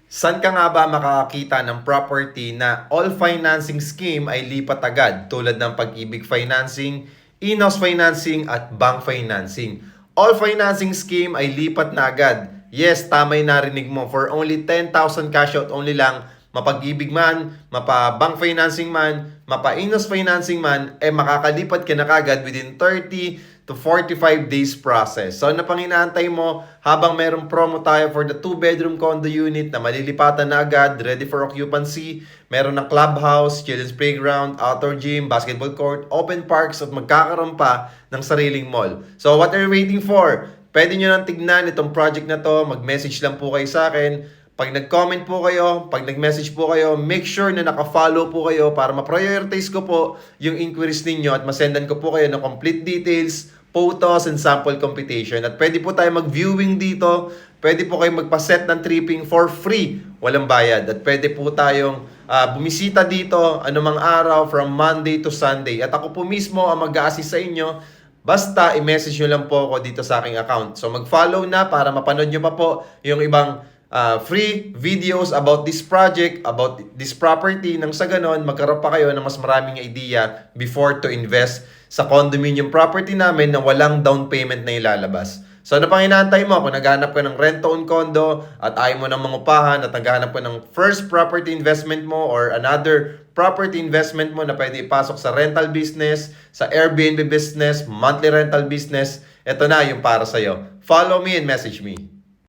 Saan ka nga ba makakakita ng property na all financing scheme ay lipat agad tulad ng Pag-ibig Financing, in-house financing at bank financing? All financing scheme ay lipat na agad. Yes, tama yung narinig mo. For only 10,000 cash out only lang, mapag-ibig man, mapa-bank financing man, mapa-in-house financing man, makakalipat ka na kagad within 30 to 45 days process. So ano pang inaantay mo habang merong promo tayo for the 2-bedroom condo unit na malilipatan na agad, ready for occupancy, meron ng clubhouse, children's playground, outdoor gym, basketball court, open parks at magkakaroon pa ng sariling mall. So what are you waiting for? Pwede nyo nang tignan itong project na to, mag-message lang po kayo sa akin. Pag nag-comment po kayo, pag nag-message po kayo, make sure na naka-follow po kayo para ma-prioritize ko po yung inquiries ninyo at masendan ko po kayo ng complete details, photos, and sample computation. At pwede po tayo mag-viewing dito, pwede po kayo magpa-set ng tripping for free, walang bayad. At pwede po tayong bumisita dito anumang araw from Monday to Sunday. At ako po mismo ang mag-a-assist sa inyo. Basta i-message nyo lang po ako dito sa aking account. So mag-follow na para mapanood nyo pa po yung ibang free videos about this project, about this property, nang sa ganon, magkaroon pa kayo ng mas maraming idea before to invest sa condominium property namin na walang down payment na ilalabas. So ano pang inaantay mo? Kung naghahanap ka ng rent-to-own condo at ayaw mo ng mangupahan at naghahanap ka ng first property investment mo or another property investment mo na pwede ipasok sa rental business, sa Airbnb business, monthly rental business, ito na yung para sa'yo. Follow me and message me.